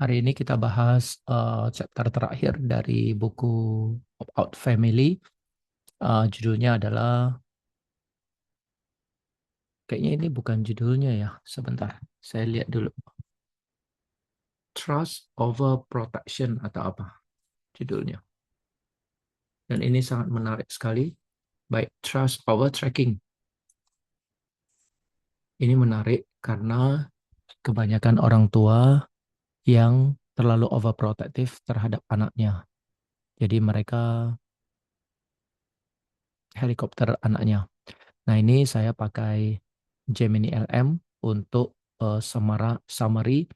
Hari ini kita bahas chapter terakhir dari buku Opt-out Family. Judulnya adalah, kayaknya ini bukan judulnya ya. Sebentar, saya lihat dulu. Trust over Protection atau apa judulnya. Dan ini sangat menarik sekali. Baik, Trust over Tracking. Ini menarik karena kebanyakan orang tua yang terlalu overprotective terhadap anaknya. Jadi mereka helikopter anaknya. Nah, ini saya pakai Gemini LM untuk summary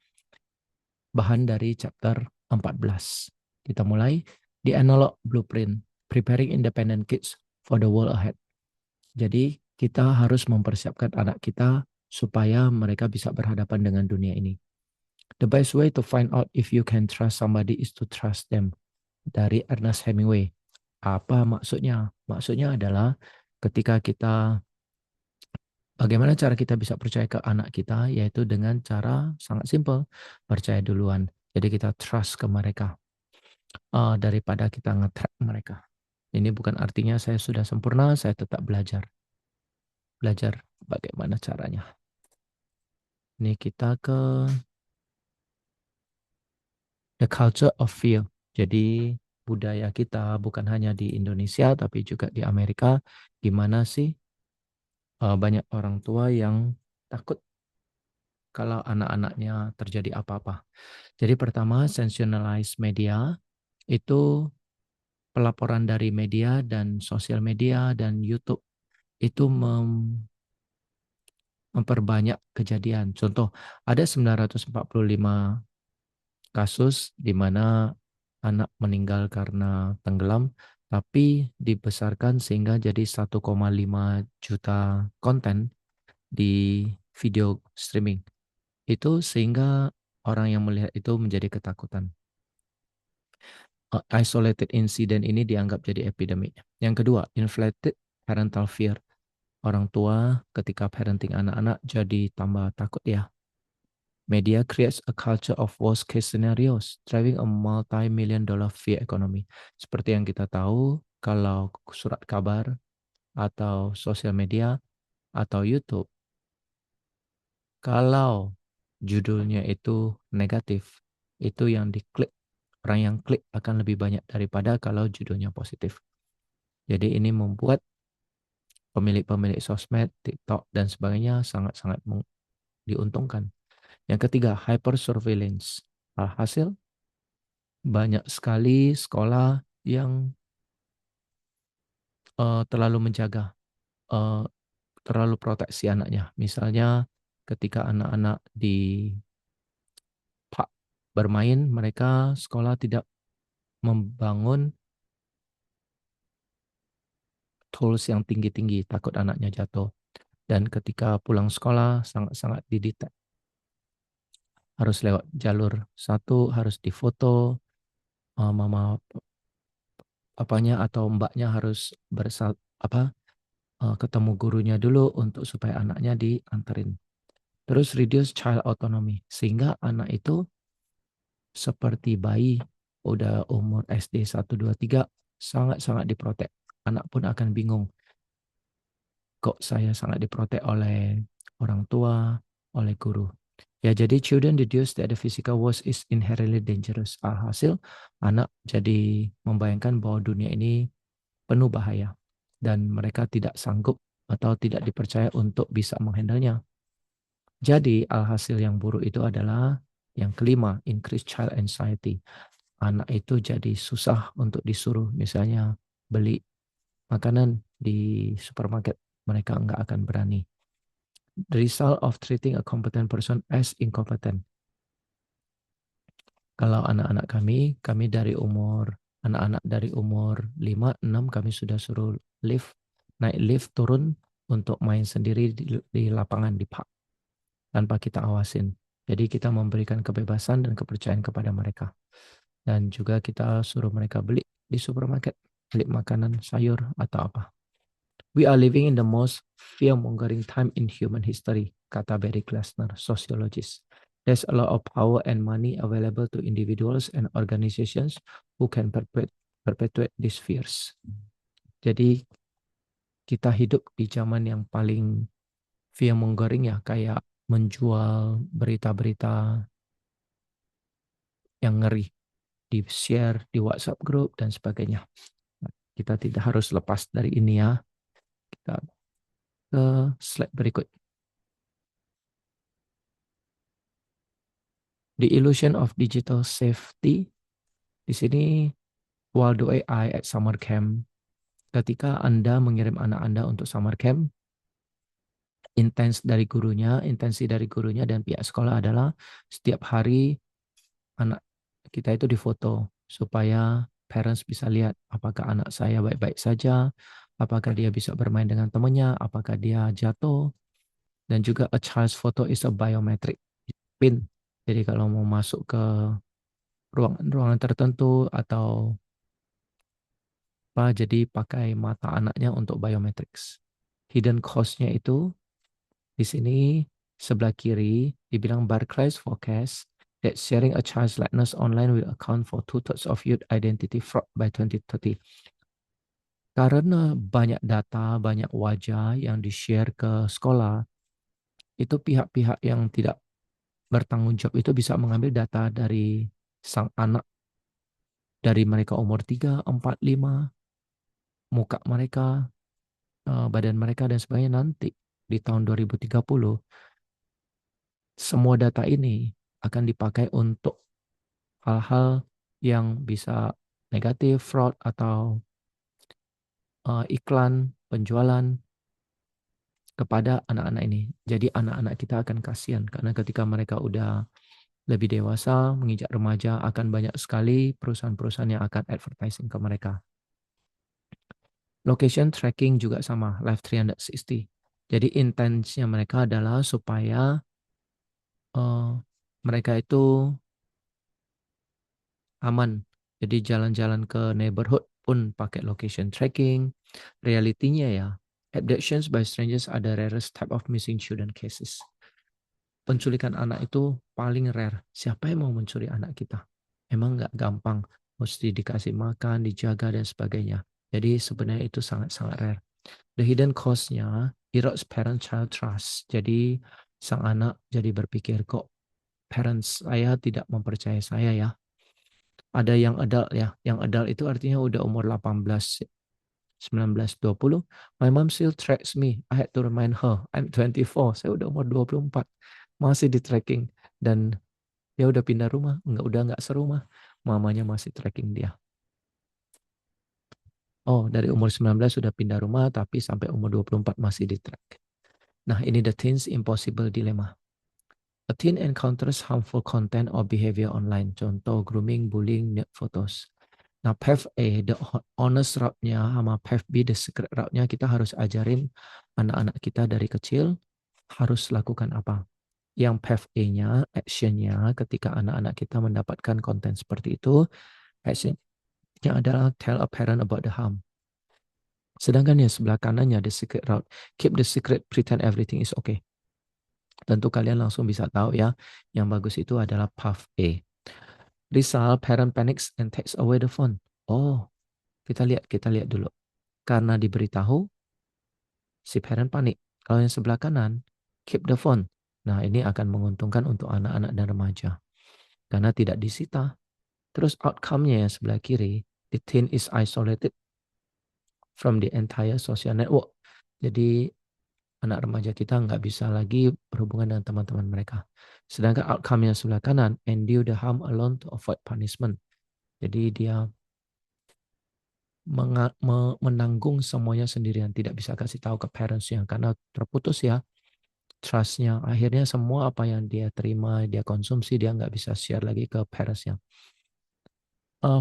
bahan dari chapter 14. Kita mulai di analog blueprint, preparing independent kids for the world ahead. Jadi, kita harus mempersiapkan anak kita supaya mereka bisa berhadapan dengan dunia ini. The best way to find out if you can trust somebody is to trust them. Dari Ernest Hemingway. Apa maksudnya? Maksudnya adalah ketika kita bagaimana cara kita bisa percaya ke anak kita, yaitu dengan cara sangat simpel, percaya duluan. Jadi kita trust ke mereka daripada kita nge-track mereka. Ini bukan artinya saya sudah sempurna, saya tetap belajar. Belajar bagaimana caranya. Ini kita ke the culture of fear. Jadi budaya kita bukan hanya di Indonesia, tapi juga di Amerika. Gimana sih banyak orang tua yang takut kalau anak-anaknya terjadi apa-apa. Jadi pertama, sensationalize media itu pelaporan dari media dan sosial media dan YouTube itu memperbanyak kejadian. Contoh, ada 945 kasus di mana anak meninggal karena tenggelam, tapi dibesarkan sehingga jadi 1,5 juta konten di video streaming. Itu sehingga orang yang melihat itu menjadi ketakutan. Isolated incident ini dianggap jadi epidemi. Yang kedua, inflated parental fear. Orang tua ketika parenting anak-anak jadi tambah takut ya. Media creates a culture of worst case scenarios, driving a multi-million dollar fear economy. Seperti yang kita tahu, kalau surat kabar atau sosial media atau YouTube, kalau judulnya itu negatif, itu yang diklik, orang yang klik akan lebih banyak daripada kalau judulnya positif. Jadi ini membuat pemilik-pemilik sosmed, TikTok, dan sebagainya sangat-sangat diuntungkan. Yang ketiga, hyper surveillance. Alhasil, banyak sekali sekolah yang terlalu menjaga, uh, terlalu proteksi anaknya. Misalnya ketika anak-anak di park bermain, mereka sekolah tidak membangun tools yang tinggi-tinggi, takut anaknya jatuh. Dan ketika pulang sekolah, sangat-sangat didetek. Harus lewat jalur satu, harus difoto, mama apanya atau mbaknya harus ketemu gurunya dulu untuk supaya anaknya dianterin. Terus reduce child autonomy, sehingga anak itu seperti bayi udah umur SD 1, 2, 3 sangat-sangat diprotek. Anak pun akan bingung, kok saya sangat diprotek oleh orang tua, oleh guru. Ya, jadi children deduce that the physical world is inherently dangerous. Alhasil, anak jadi membayangkan bahwa dunia ini penuh bahaya dan mereka tidak sanggup atau tidak dipercaya untuk bisa menghandlenya. Jadi, alhasil yang buruk itu adalah yang kelima, increase child anxiety. Anak itu jadi susah untuk disuruh, misalnya beli makanan di supermarket, mereka nggak akan berani. The result of treating a competent person as incompetent. Kalau anak-anak kami dari anak-anak dari umur 5, 6 kami sudah suruh naik lift turun untuk main sendiri di lapangan di park tanpa kita awasin. Jadi kita memberikan kebebasan dan kepercayaan kepada mereka. Dan juga kita suruh mereka beli di supermarket, beli makanan, sayur atau apa. We are living in the most fear-mongering time in human history, kata Barry Glassner, sosiologis. There's a lot of power and money available to individuals and organizations who can perpetuate these fears. Jadi kita hidup di zaman yang paling fear mongering ya, kayak menjual berita-berita yang ngeri, di share di WhatsApp group dan sebagainya. Kita tidak harus lepas dari ini ya. Kita ke slide berikut. The illusion of digital safety. Di sini Waldo AI at summer camp. Ketika Anda mengirim anak Anda untuk summer camp, intensi dari gurunya dan pihak sekolah adalah setiap hari anak kita itu difoto supaya parents bisa lihat apakah anak saya baik-baik saja, apakah dia bisa bermain dengan temannya, apakah dia jatuh, dan juga a child's photo is a biometric pin. Jadi kalau mau masuk ke ruangan tertentu atau apa, jadi pakai mata anaknya untuk biometrics. Hidden cost-nya itu di sini sebelah kiri dibilang Barclays forecast that sharing a child's likeness online will account for 2/3 of youth identity fraud by 2030. Karena banyak data, banyak wajah yang di-share ke sekolah, itu pihak-pihak yang tidak bertanggung jawab itu bisa mengambil data dari sang anak, dari mereka umur 3, 4, 5, muka mereka, badan mereka, dan sebagainya. Nanti di tahun 2030, semua data ini akan dipakai untuk hal-hal yang bisa negatif, fraud, atau iklan, penjualan kepada anak-anak ini. Jadi anak-anak kita akan kasihan karena ketika mereka udah lebih dewasa, menginjak remaja, akan banyak sekali perusahaan-perusahaan yang akan advertising ke mereka. Location tracking juga sama, Live 360. Jadi intensnya mereka adalah supaya mereka itu aman. Jadi jalan-jalan ke neighborhood pun pakai location tracking. Realitinya ya, abductions by strangers are the rarest type of missing children cases. Penculikan anak itu paling rare. Siapa yang mau mencuri anak kita? Emang nggak gampang. Mesti dikasih makan, dijaga, dan sebagainya. Jadi sebenarnya itu sangat-sangat rare. The hidden cost-nya erodes parent-child trust. Jadi sang anak jadi berpikir, kok parents saya tidak mempercayai saya ya. Ada yang adult ya. Yang adult itu artinya udah umur 18, 19, 20. My mom still tracks me. I had to remind her. I'm 24. Saya udah umur 24. Masih di tracking. Dan dia udah pindah rumah. Udah nggak serumah. Mamanya masih tracking dia. Oh, dari umur 19 sudah pindah rumah, tapi sampai umur 24 masih di track. Nah, ini the teen's impossible dilemma. A teen encounters harmful content or behavior online. Contoh grooming, bullying, nude photos. Nah, path A, the honest route-nya, sama path B, the secret route-nya, kita harus ajarin anak-anak kita dari kecil harus lakukan apa. Yang path A-nya, action-nya, ketika anak-anak kita mendapatkan konten seperti itu, action-nya adalah tell a parent about the harm. Sedangkan yang sebelah kanannya, the secret route, keep the secret, pretend everything is okay. Tentu kalian langsung bisa tahu ya, yang bagus itu adalah path A. Result, parent panics and takes away the phone. Oh, kita lihat dulu. Karena diberitahu, si parent panik. Kalau yang sebelah kanan, keep the phone. Nah, ini akan menguntungkan untuk anak-anak dan remaja. Karena tidak disita. Terus outcome-nya yang sebelah kiri, the teen is isolated from the entire social network. Jadi, anak remaja kita nggak bisa lagi berhubungan dengan teman-teman mereka. Sedangkan outcome yang sebelah kanan, endure the harm alone to avoid punishment. Jadi dia menanggung semuanya sendirian, tidak bisa kasih tahu ke parents-nya karena terputus ya trust-nya. Akhirnya semua apa yang dia terima, dia konsumsi, dia nggak bisa share lagi ke parents-nya.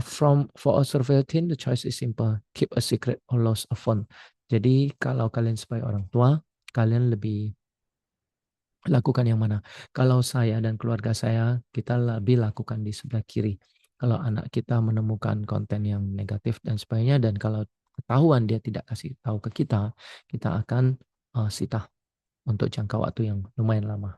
For a surveillance teen, the choice is simple: keep a secret or lose a phone. Jadi kalau kalian sebagai orang tua, kalian lebih lakukan yang mana? Kalau saya dan keluarga saya, kita lebih lakukan di sebelah kiri. Kalau anak kita menemukan konten yang negatif dan sebagainya, dan kalau ketahuan dia tidak kasih tahu ke kita akan sita untuk jangka waktu yang lumayan lama.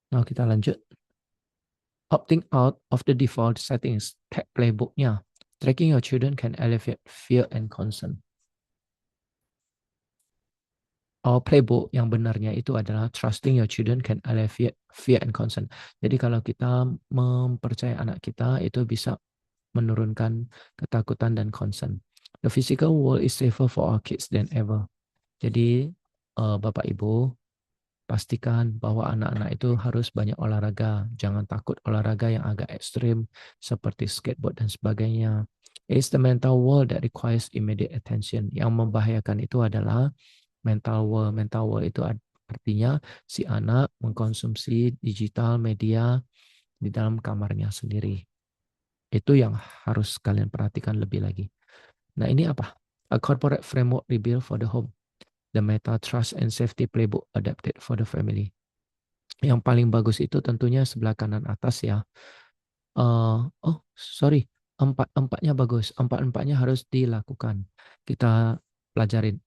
Nah, kita lanjut. Opting out of the default settings, tag playbooknya. Tracking your children can alleviate fear and concern. Playbook yang benarnya itu adalah trusting your children can alleviate fear and concern. Jadi kalau kita mempercayai anak kita itu bisa menurunkan ketakutan dan concern. The physical world is safer for our kids than ever. Jadi Bapak Ibu pastikan bahwa anak-anak itu harus banyak olahraga. Jangan takut olahraga yang agak ekstrim seperti skateboard dan sebagainya. It's the mental world that requires immediate attention. Yang membahayakan itu adalah mental world. Mental world itu artinya si anak mengkonsumsi digital media di dalam kamarnya sendiri. Itu yang harus kalian perhatikan lebih lagi. Nah, ini apa? A corporate framework rebuilt for the home. The Meta Trust and Safety Playbook adapted for the family. Yang paling bagus itu tentunya sebelah kanan atas ya. Sorry, empat-empatnya bagus. Empat-empatnya harus dilakukan. Kita pelajarin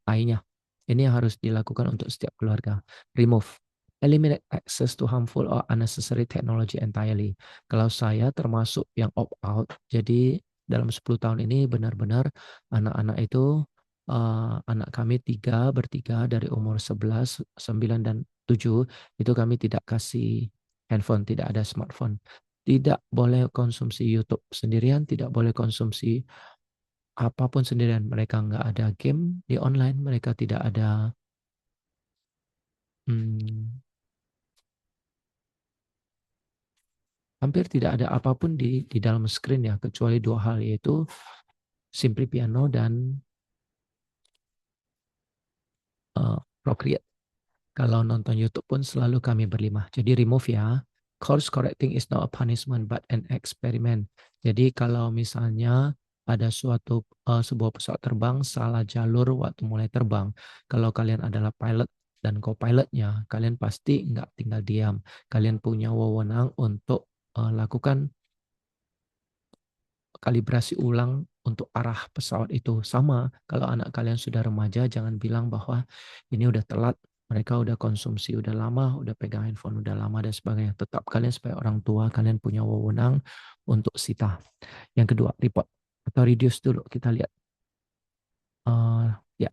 I-nya. Ini yang harus dilakukan untuk setiap keluarga. Remove. Eliminate access to harmful or unnecessary technology entirely. Kalau saya termasuk yang opt-out, jadi dalam 10 tahun ini benar-benar anak-anak itu, anak kami bertiga dari umur 11, 9, dan 7, itu kami tidak kasih handphone, tidak ada smartphone. Tidak boleh konsumsi YouTube sendirian, tidak boleh konsumsi apapun sendirian. Mereka nggak ada game di online, mereka tidak ada hampir tidak ada apapun di dalam screen ya, kecuali dua hal, yaitu Simply Piano dan Procreate. Kalau nonton YouTube pun selalu kami berlima. Jadi remove ya. Course correcting is not a punishment but an experiment. Jadi kalau misalnya ada sebuah pesawat terbang salah jalur waktu mulai terbang, kalau kalian adalah pilot dan co-pilotnya, kalian pasti nggak tinggal diam. Kalian punya wewenang untuk lakukan kalibrasi ulang untuk arah pesawat itu. Sama, kalau anak kalian sudah remaja, jangan bilang bahwa ini udah telat, mereka udah konsumsi udah lama, udah pegang handphone udah lama dan sebagainya. Tetap kalian sebagai orang tua, kalian punya wewenang untuk sita. Yang kedua, report atau reduce dulu. Kita lihat. Ya,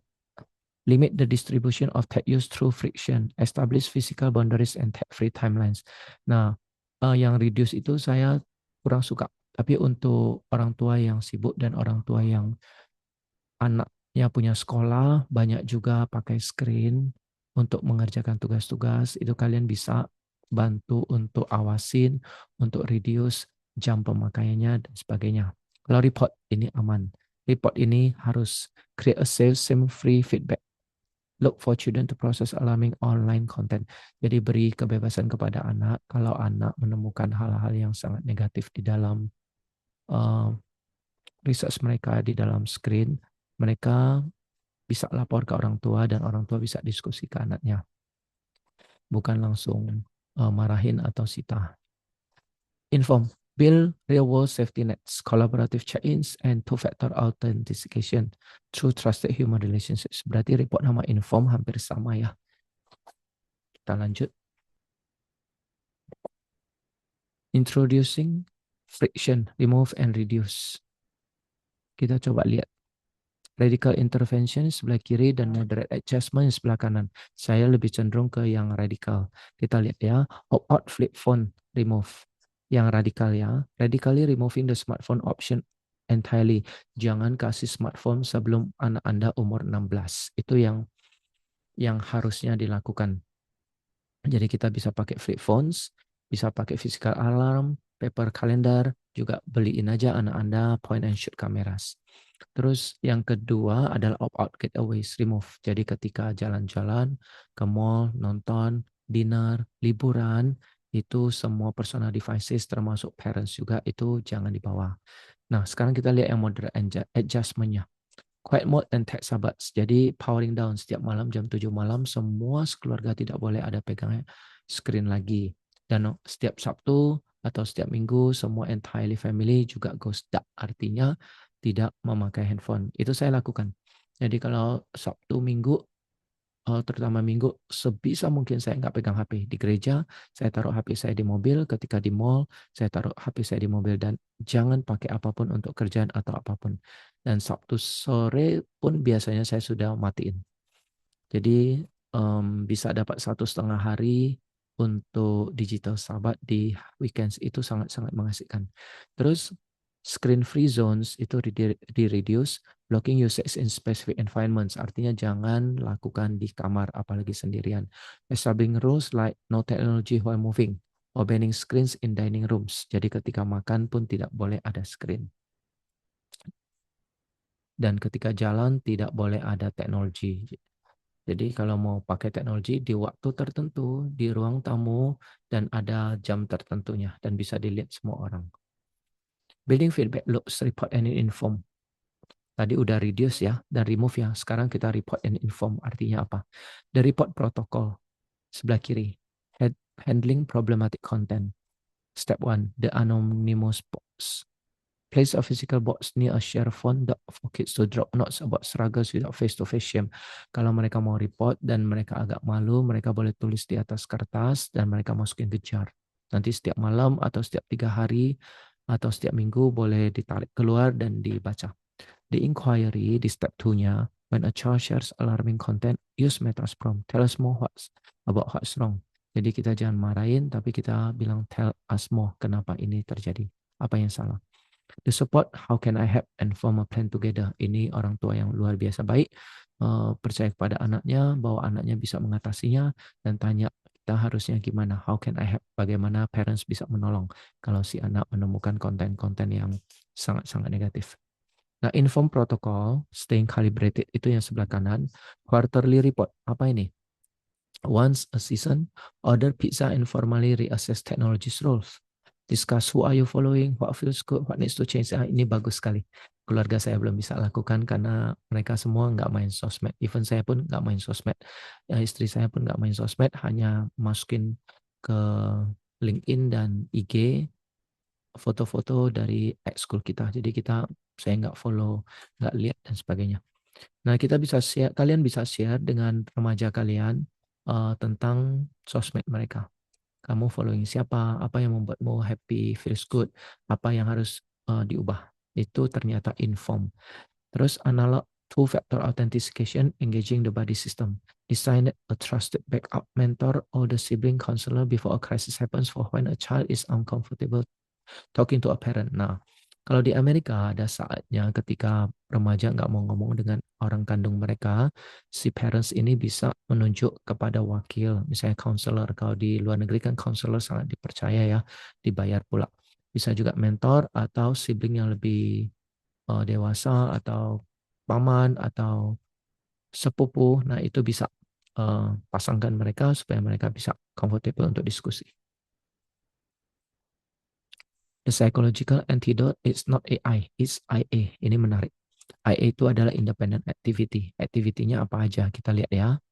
limit the distribution of tech use through friction, establish physical boundaries and tech-free timelines. Nah, yang reduce itu saya kurang suka. Tapi untuk orang tua yang sibuk dan orang tua yang anaknya punya sekolah, banyak juga pakai screen untuk mengerjakan tugas-tugas, itu kalian bisa bantu untuk awasin, untuk reduce jam pemakaiannya dan sebagainya. Kalau report ini aman. Report ini harus create a safe, shame-free feedback. Look for children to process alarming online content. Jadi beri kebebasan kepada anak kalau anak menemukan hal-hal yang sangat negatif di dalam research mereka di dalam screen, mereka bisa lapor ke orang tua dan orang tua bisa diskusi ke anaknya. Bukan langsung marahin atau sita. Inform. Build real-world safety nets, collaborative check-ins, and two-factor authentication through trusted human relationships. Berarti report nama inform hampir sama ya. Kita lanjut. Introducing friction, remove and reduce. Kita coba lihat. Radical intervention sebelah kiri dan moderate adjustment sebelah kanan. Saya lebih cenderung ke yang radikal. Kita lihat ya. Opt-out flip phone, remove. Yang radikal ya. Radically removing the smartphone option entirely. Jangan kasih smartphone sebelum anak Anda umur 16. Itu yang harusnya dilakukan. Jadi kita bisa pakai flip phones, bisa pakai physical alarm, paper calendar, juga beliin aja anak Anda point and shoot cameras. Terus yang kedua adalah opt-out getaways, remove. Jadi ketika jalan-jalan ke mall, nonton, dinner, liburan, itu semua personal devices termasuk parents juga itu jangan dibawa. Nah, sekarang kita lihat yang moderate adjustment-nya. Quiet mode dan tech sahabat. Jadi powering down setiap malam jam 7 malam semua sekeluarga tidak boleh ada pegang screen lagi. Dan setiap Sabtu atau setiap Minggu semua entirely family juga goes dark. Artinya tidak memakai handphone. Itu saya lakukan. Jadi kalau Sabtu Minggu terutama minggu, sebisa mungkin saya nggak pegang HP. Di gereja, saya taruh HP saya di mobil. Ketika di mall, saya taruh HP saya di mobil. Dan jangan pakai apapun untuk kerjaan atau apapun. Dan Sabtu sore pun biasanya saya sudah matiin. Jadi bisa dapat 1,5 hari untuk digital Sabat di weekends, itu sangat-sangat mengasihkan. Terus screen free zones itu di reduce, blocking usage in specific environments, artinya jangan lakukan di kamar apalagi sendirian. Establishing rules like no technology while moving or banning screens in dining rooms. Jadi ketika makan pun tidak boleh ada screen. Dan ketika jalan tidak boleh ada teknologi. Jadi kalau mau pakai teknologi di waktu tertentu, di ruang tamu, dan ada jam tertentunya, dan bisa dilihat semua orang. Building feedback loops, report and inform. Tadi udah reduce ya, dan remove ya. Sekarang kita report and inform, artinya apa? The report protocol, sebelah kiri. Handling problematic content. Step 1, the anonymous box. Place a physical box near a share phone for kids to drop notes about struggles without face-to-face shame. Kalau mereka mau report dan mereka agak malu, mereka boleh tulis di atas kertas dan mereka masukin ke jar. Nanti setiap malam atau setiap 3 hari atau setiap minggu boleh ditarik keluar dan dibaca. The inquiry di step 2-nya, when a child shares alarming content, use Meta's prompt. Tell us more about what's wrong. Jadi kita jangan marahin, tapi kita bilang tell us more, kenapa ini terjadi, apa yang salah. The support, how can I help and form a plan together. Ini orang tua yang luar biasa baik, percaya kepada anaknya bahwa anaknya bisa mengatasinya dan tanya kita harusnya gimana, how can I help, bagaimana parents bisa menolong kalau si anak menemukan konten-konten yang sangat-sangat negatif. Nah, inform protocol, staying calibrated itu yang sebelah kanan. Quarterly report, apa ini? Once a season, order pizza and formally reassess technology's roles. Discuss who are you following, what feels good, what needs to change. Ini bagus sekali. Keluarga saya belum bisa lakukan karena mereka semua nggak main sosmed. Even saya pun nggak main sosmed. Ya, istri saya pun nggak main sosmed, hanya masukin ke LinkedIn dan IG foto-foto dari ekskul kita. Jadi saya nggak follow, nggak lihat dan sebagainya. Nah, kita bisa share, kalian bisa share dengan remaja kalian tentang sosmed mereka. Kamu following siapa, apa yang membuatmu happy, feels good, apa yang harus diubah. Itu ternyata inform. Terus analog two-factor authentication, engaging the body system. Design a trusted backup mentor or the sibling counselor before a crisis happens for when a child is uncomfortable talking to a parent. Nah, kalau di Amerika ada saatnya ketika remaja nggak mau ngomong dengan orang kandung mereka, si parents ini bisa menunjuk kepada wakil, misalnya counselor. Kalau di luar negeri kan counselor sangat dipercaya ya, dibayar pula. Bisa juga mentor atau sibling yang lebih dewasa atau paman atau sepupu. Nah, itu bisa pasangkan mereka supaya mereka bisa comfortable untuk diskusi. The psychological antidote is not AI, it's IA. Ini menarik. IA itu adalah independent activity. Activity-nya apa aja? Kita lihat ya.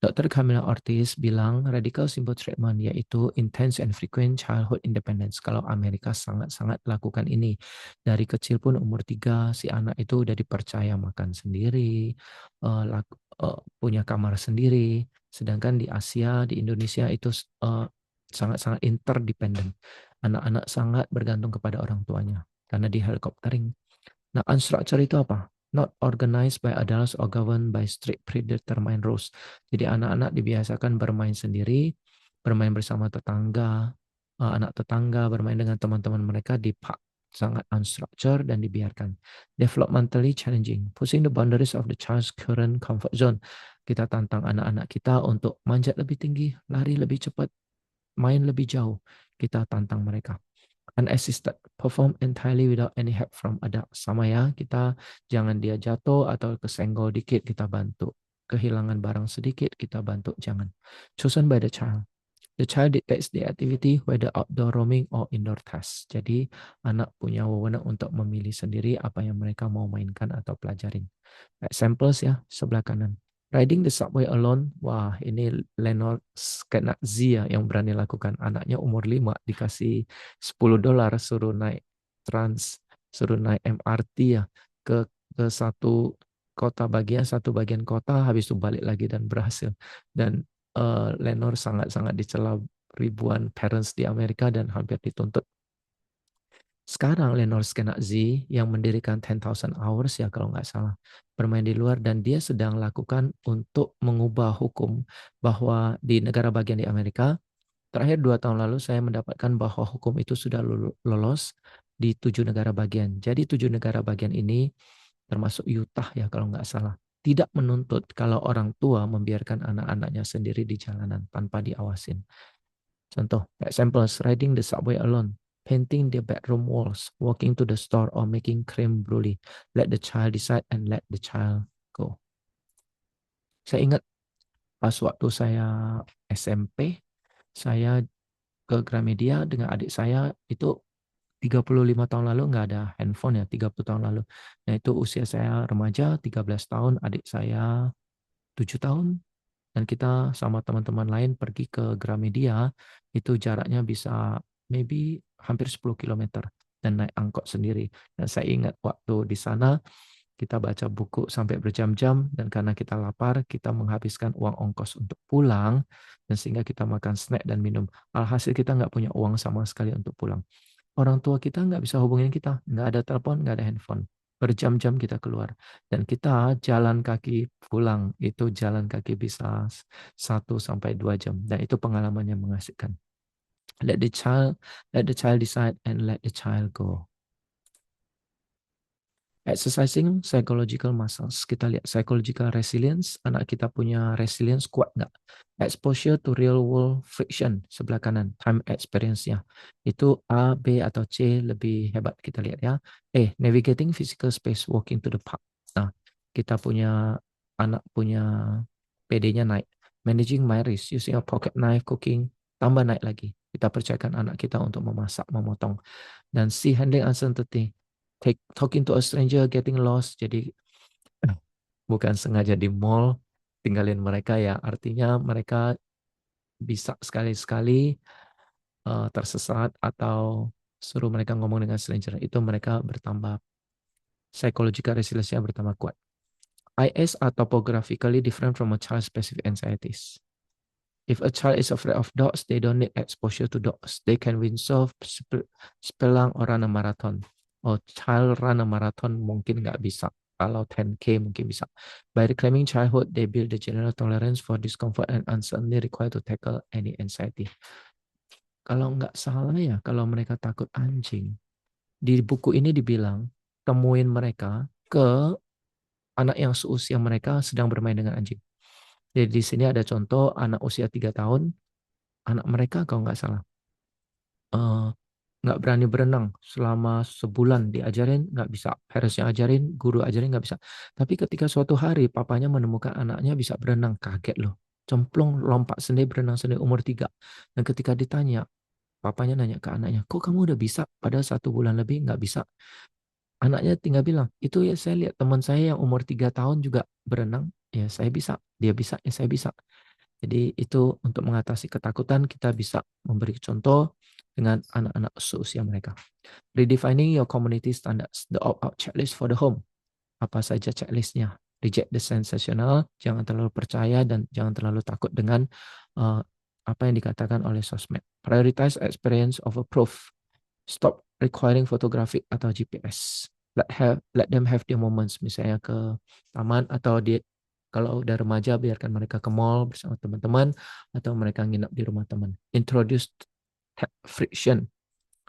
Dr. Camilla Ortiz bilang radical simple treatment yaitu intense and frequent childhood independence. Kalau Amerika sangat-sangat lakukan ini. Dari kecil pun umur 3 si anak itu udah dipercaya makan sendiri, punya kamar sendiri. Sedangkan di Asia, di Indonesia itu sangat-sangat interdependent. Anak-anak sangat bergantung kepada orang tuanya karena di helikoptering. Nah, unstructured itu apa? Not organized by adults or governed by strict predetermined rules. Jadi anak-anak dibiasakan bermain sendiri, bermain bersama tetangga, anak tetangga, bermain dengan teman-teman mereka di park. Sangat unstructured dan dibiarkan. Developmentally challenging, pushing the boundaries of the child's current comfort zone. Kita tantang anak-anak kita untuk manjat lebih tinggi, lari lebih cepat, main lebih jauh. Kita tantang mereka. Unassisted, perform entirely without any help from adult. Sama ya, kita jangan dia jatuh atau kesenggol dikit, kita bantu. Kehilangan barang sedikit, kita bantu, jangan. Chosen by the child. The child dictates the activity, whether outdoor roaming or indoor tasks. Jadi, anak punya wewenang untuk memilih sendiri apa yang mereka mau mainkan atau pelajarin. Examples ya, sebelah kanan. Riding the subway alone, wah ini Leonard Skenazy ya yang berani lakukan. Anaknya umur 5 dikasih $10 suruh naik trans, suruh naik MRT ya ke satu kota bagian, satu bagian kota, habis itu balik lagi dan berhasil. Dan Lenore sangat-sangat dicela ribuan parents di Amerika dan hampir dituntut. Sekarang Lenore Skenazy yang mendirikan 10,000 Hours ya kalau nggak salah, bermain di luar, dan dia sedang lakukan untuk mengubah hukum bahwa di negara bagian di Amerika, terakhir 2 tahun lalu saya mendapatkan bahwa hukum itu sudah lolos di 7 negara bagian. Jadi 7 negara bagian ini termasuk Utah ya kalau nggak salah, tidak menuntut kalau orang tua membiarkan anak-anaknya sendiri di jalanan tanpa diawasin. Contoh, examples, riding the subway alone, painting their bedroom walls, walking to the store, or making creme brulee. Let the child decide and let the child go. Saya ingat pas waktu saya SMP, saya ke Gramedia dengan adik saya itu 35 tahun lalu, nggak ada handphone ya, 30 tahun lalu. Nah itu usia saya remaja, 13 tahun, adik saya 7 tahun. Dan kita sama teman-teman lain pergi ke Gramedia, itu jaraknya bisa maybe hampir 10 kilometer dan naik angkot sendiri. Dan saya ingat waktu di sana kita baca buku sampai berjam-jam, dan karena kita lapar, kita menghabiskan uang ongkos untuk pulang, dan sehingga kita makan snack dan minum. Alhasil kita nggak punya uang sama sekali untuk pulang. Orang tua kita nggak bisa hubungin kita, nggak ada telepon, nggak ada handphone. Berjam-jam kita keluar. Dan kita jalan kaki pulang, itu jalan kaki bisa 1 sampai 2 jam. Dan itu pengalaman yang mengasihkan. Let the child decide and let the child go. Exercising psychological muscles. Kita lihat psychological resilience. Anak kita punya resilience kuat nggak? Exposure to real world friction. Sebelah kanan. Time experience-nya. Itu A, B, atau C lebih hebat. Kita lihat ya. Navigating physical space. Walking to the park. Nah, kita punya anak punya PD-nya naik. Managing my risk. Using a pocket knife. Cooking. Tambah naik lagi. Kita percayakan anak kita untuk memasak, memotong. Dan C, handling uncertainty. Talking to a stranger, getting lost. Jadi bukan sengaja di mall, tinggalin mereka ya. Artinya mereka bisa sekali-sekali tersesat atau suruh mereka ngomong dengan stranger. Itu mereka bertambah, psychological resilience-nya bertambah kuat. IS are topographically different from a child-specific anxieties. If a child is afraid of dogs, they don't need exposure to dogs. They can windsurf, spelang, or run a marathon. Oh, child run a marathon mungkin nggak bisa. Kalau 10K mungkin bisa. By reclaiming childhood, they build the general tolerance for discomfort and uncertainty required to tackle any anxiety. Kalau nggak salah ya, kalau mereka takut anjing, di buku ini dibilang, temuin mereka ke anak yang seusia mereka sedang bermain dengan anjing. Jadi di sini ada contoh anak usia 3 tahun, anak mereka kalau nggak salah eh, nggak berani berenang selama sebulan, diajarin nggak bisa, parents ajarin, guru ajarin nggak bisa. Tapi ketika suatu hari papanya menemukan anaknya bisa berenang, kaget loh, cemplung, lompat sendiri, berenang sendiri umur 3. Dan ketika ditanya, papanya nanya ke anaknya, kok kamu udah bisa padahal 1 bulan lebih nggak bisa? Anaknya tinggal bilang, itu ya saya lihat teman saya yang umur 3 tahun juga berenang, ya saya bisa, dia bisa, ya saya bisa. Jadi itu untuk mengatasi ketakutan, kita bisa memberi contoh dengan anak-anak seusia mereka. Redefining your community standards. The opt-out checklist for the home. Apa saja checklistnya? Reject the sensational, jangan terlalu percaya dan jangan terlalu takut dengan uh, apa yang dikatakan oleh sosmed. Prioritize experience over proof. Stop requiring photographic atau GPS. Let them have their moments, misalnya ke taman atau di kalau udah remaja biarkan mereka ke mall bersama teman-teman atau mereka nginap di rumah teman. Introduce friction.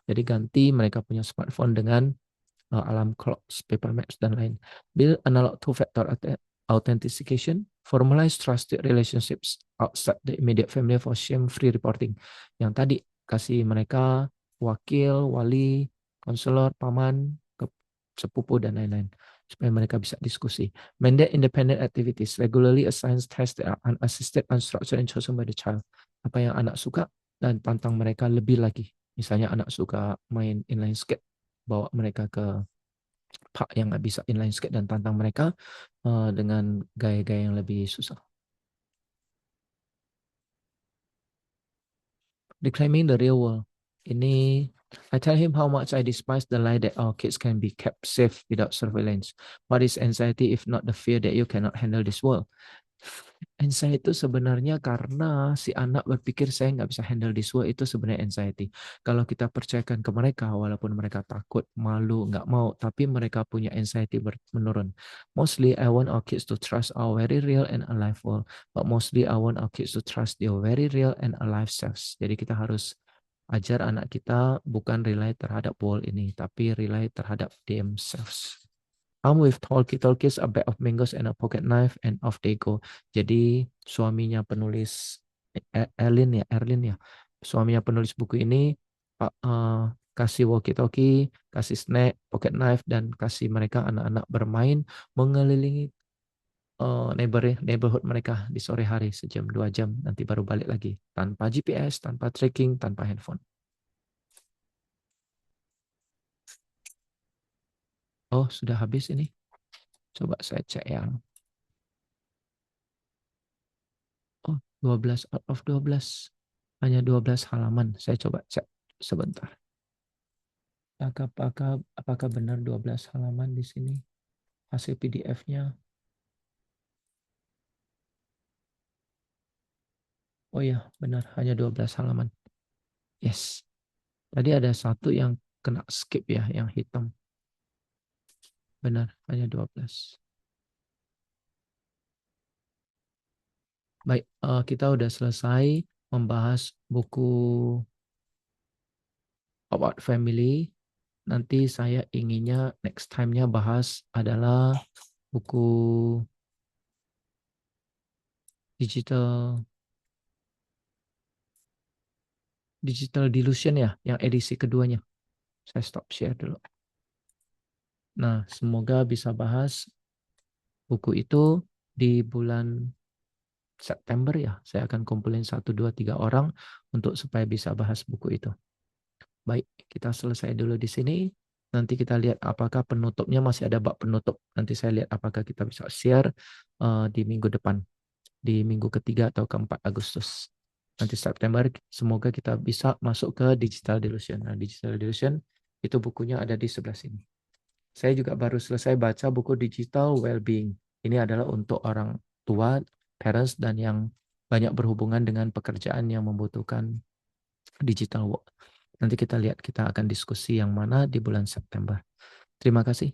Jadi ganti mereka punya smartphone dengan alarm clocks, paper maps dan lain. Build analog two-factor authentication. Formalize trusted relationships outside the immediate family for shame-free reporting. Yang tadi kasih mereka wakil, wali, konselor, paman, sepupu dan lain-lain supaya mereka bisa diskusi. Mandate independent activities. Regularly assign tasks that are unassisted, unstructured, and chosen by the child. Apa yang anak suka dan tantang mereka lebih lagi. Misalnya anak suka main inline skate, bawa mereka ke park yang nggak bisa inline skate dan tantang mereka dengan gaya-gaya yang lebih susah. Reclaiming the real world. Ini, I tell him how much I despise the lie that our kids can be kept safe without surveillance. What is anxiety if not the fear that you cannot handle this world? Anxiety itu sebenarnya karena si anak berpikir saya nggak bisa handle this world, itu sebenarnya anxiety. Kalau kita percayakan ke mereka, walaupun mereka takut, malu, nggak mau, tapi mereka punya anxiety menurun. Mostly I want our kids to trust our very real and alive world, but mostly I want our kids to trust their very real and alive selves. Jadi kita harus ajar anak kita bukan rely terhadap world ini, tapi rely terhadap themselves. I'm with talkies, a bag of mangoes and a pocket knife, and off they go. Jadi suaminya penulis Erlin ya, suaminya penulis buku ini kasih walkie-talkie, kasih snack, pocket knife, dan kasih mereka anak-anak bermain mengelilingi neighborhood mereka di sore hari sejam 2 jam, nanti baru balik lagi tanpa GPS, tanpa tracking, tanpa handphone. Oh, sudah habis ini. Coba saya cek yang. Oh, 12 out of 12. Hanya 12 halaman. Saya coba cek sebentar. Apakah benar 12 halaman di sini? Hasil PDF-nya. Oh ya, benar. Hanya 12 halaman. Yes. Tadi ada satu yang kena skip ya, yang hitam. Benar, hanya 12. Baik, kita udah selesai membahas buku About Family. Nanti saya inginnya next time-nya bahas adalah buku Digital Delusion ya, yang edisi keduanya. Saya stop share dulu. Nah, semoga bisa bahas buku itu di bulan September ya. Saya akan kumpulin 1, 2, 3 orang untuk supaya bisa bahas buku itu. Baik, kita selesai dulu di sini. Nanti kita lihat apakah penutupnya masih ada bab penutup. Nanti saya lihat apakah kita bisa share di minggu depan. Di minggu ketiga atau keempat Agustus. Nanti September semoga kita bisa masuk ke Digital Delusion. Nah, Digital Delusion itu bukunya ada di sebelah sini. Saya juga baru selesai baca buku Digital Wellbeing. Ini adalah untuk orang tua, parents, dan yang banyak berhubungan dengan pekerjaan yang membutuhkan digital work. Nanti kita lihat, kita akan diskusi yang mana di bulan September. Terima kasih.